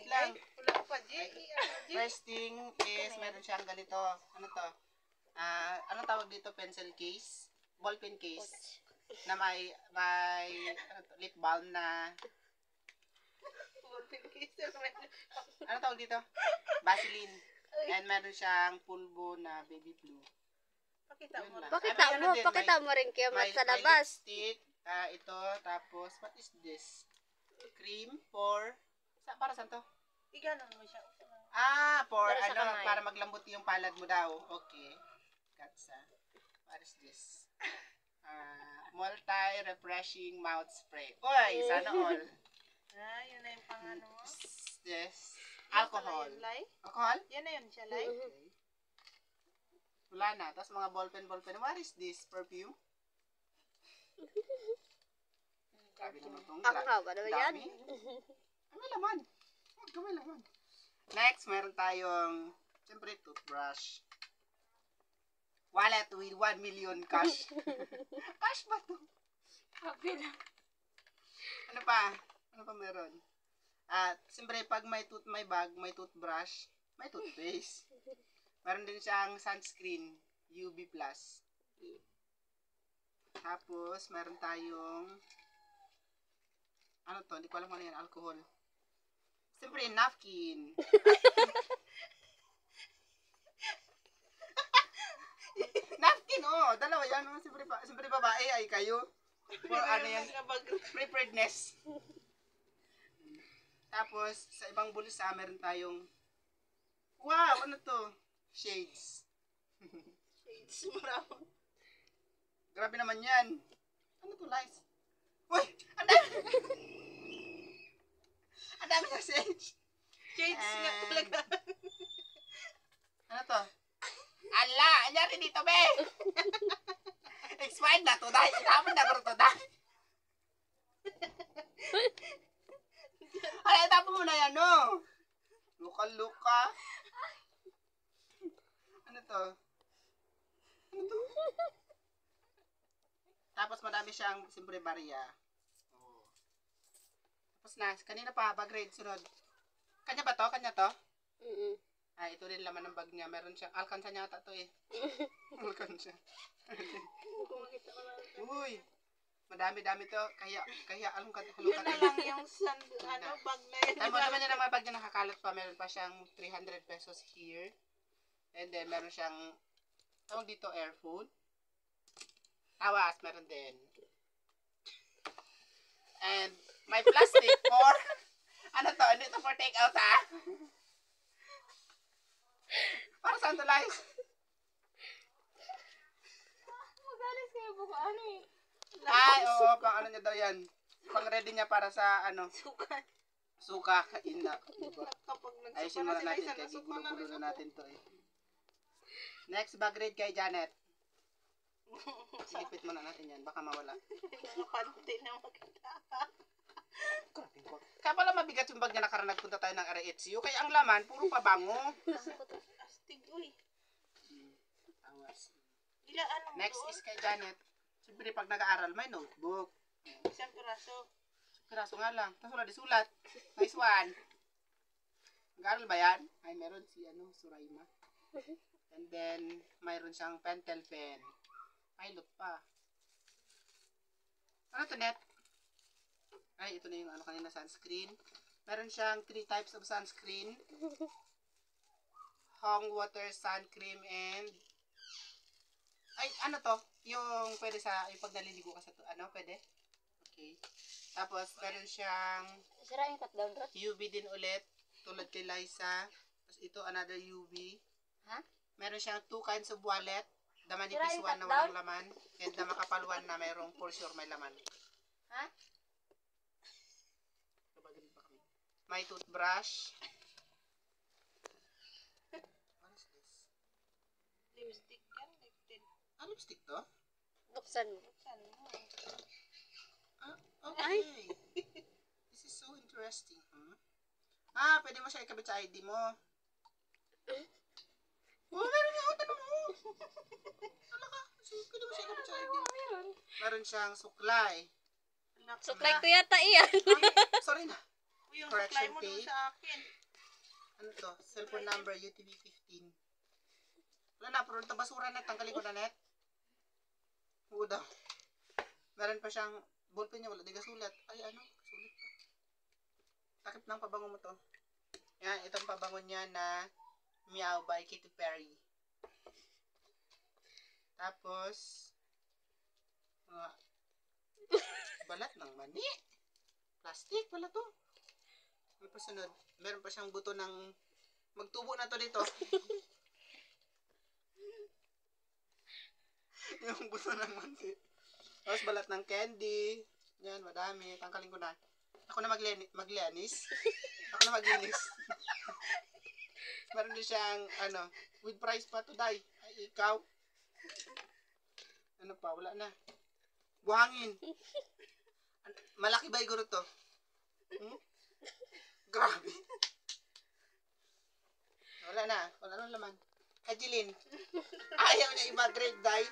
wait lang. Wala pa, G. First thing is, meron siyang ganito. Ano to? Anong tawag dito? Pencil case? Ballpen case. Na may ano to, lip balm na... Ano tawag dito? Vaseline. And meron siyang pulbo na baby blue. Pakita mo. Pakita mo rin kaya mat sa labas. May lipstick. Ito. Tapos, what is this? Cream for... Para saan to? Iganon mo siya. For Para sa kamay. para maglambot yung palad mo daw. Okay. Gatsa. What is this? Multi-refreshing mouth spray. Uy, sana all. Yun na yung pangano mo. This. Alcohol. Alcohol? Yan na yun siya, Lai. Okay. Wala na. Tapos mga ballpen. What is this? Perfume? Grabe naman itong Ang haba naman yan. dami. May laman. May laman. Next, meron tayong, siyempre, toothbrush. Wallet with 1 million cash. Cash ba to? Happy lang. Ano pa? Ano pa meron? Siyempre, pag may bag, may toothbrush, may toothpaste. Meron din siyang sunscreen, UV+. Tapos, meron tayong, ano to? Hindi ko alam ano yan, alcohol. Siyempre, napkin. Napkin, dalawa yan. Siyempre, babae ay kayo. For ano yan, preparedness. Tapos, sa ibang bulsa, meron tayong, wow, ano to? Shades. Shades mo raw. Grabe naman yan. Ano to, lies? Uy! Ang dami! Ang dami na shades. Shades nga talaga. Ano to? Ala! Anyari dito, be! Expired na to, dahil inaman na ko to, dahil. Ay, tapo mo na yan, no? Luka-luka. Ano to? Ano to? Tapos madami siyang, siyempre, barya. Tapos na, kanina pa, bag raid, sunod. Kanya ba to? Kanya to? Ito rin laman ng bag niya. Meron siyang, alkansa niya ata to eh. Alkansa. Uy! Madami-dami to. Kaya alam ka, Yun na lang yung bag na yun. Tama naman niya naman bag niya nakakalat pa. Meron pa siyang 300 pesos here. And then, meron siyang, tawag dito, air food. Tawas, meron din. And, may plastic for, ano to? Ano ito for take out, ha? Para saan to, Lies? Magalis kayo po ko ano eh. Ay, oo, pang ano niya daw yan. Pang ready niya para sa, ano, Suka. suka. Ina. Diba? Kapag Ayusin nagsuka muna na sila, natin. isa Kaya nasuka na gulo-gulo rin. na natin to eh. Next, bag raid kay Janet. Silipit muna natin yan. Baka mawala. Mga panty na makita. Kaya pala mabigat yung bag niya nakaraan nagpunta tayo ng RHU. Kaya ang laman, puro pabango. Astig, uy. Tawas. Ilaan mo Next doon? is kay Janet. Siyempre, pag nag-aaral, may notebook. Isang piraso. Piraso nga lang. Tapos wala di sulat. Nice one. Nag-aaral ba yan? Ay, meron si Suraima. And then, mayroon siyang pentel pen. Pilot pa. Ano to, Net? Ay, ito na yung kanina sunscreen. Meron siyang 3 types of sunscreen. Hong water sun cream and ay, ano to? Yung pwede yung pag naliligo ka sa pwede? Okay. Tapos, meron siyang Sira yung cut down, bro. UV din ulit. Tulad kay Liza. Tapos ito, another UV. Ha? Meron siyang 2 kinds of wallet. The manipis Sira yung one na cut walang laman. And the makapal one na mayroong for sure may laman. Ha? May toothbrush. What is this? Lipstick yan. Lipstick. Lipstick to? Buksan mo. Saan mo? Okay. This is so interesting, huh? Pwede mo siya ikabit sa ID mo. Meron nga. Tanong mo. Talaga. Pwede mo siya ikabit sa ID. Meron siyang suklay. Suklay ko yata iyan. Sorry na. Yung Correction supply mo dun fee. sa akin. Ano to? Cellphone number UTV 15. Wala na, pero ito basura na. Tanggalin ko na net. Oo daw. Meron pa siyang ballpen niya. Wala di sulat. Ay ano? Sulit pa. Takip ng pabango mo to. Yan, itong pabango niya na Meow by Katy Perry. Tapos, mga balat ng mani. Plastic pala to. May pasunod. Meron pa siyang buto ng magtubo na to dito. Yung buto ng manti. Tapos balat ng candy. Yan, madami. Tangkalin ko na. Ako na maglianis. Ako na maglinis. Meron din siyang, ano, with price pa to, Day. Ay, ikaw. Ano pa? Wala na. Buhangin. Malaki ba iguro to? Hmm? Grabe. Wala na. Wala na laman. Kajilin. Ayaw niya i-grade, Day.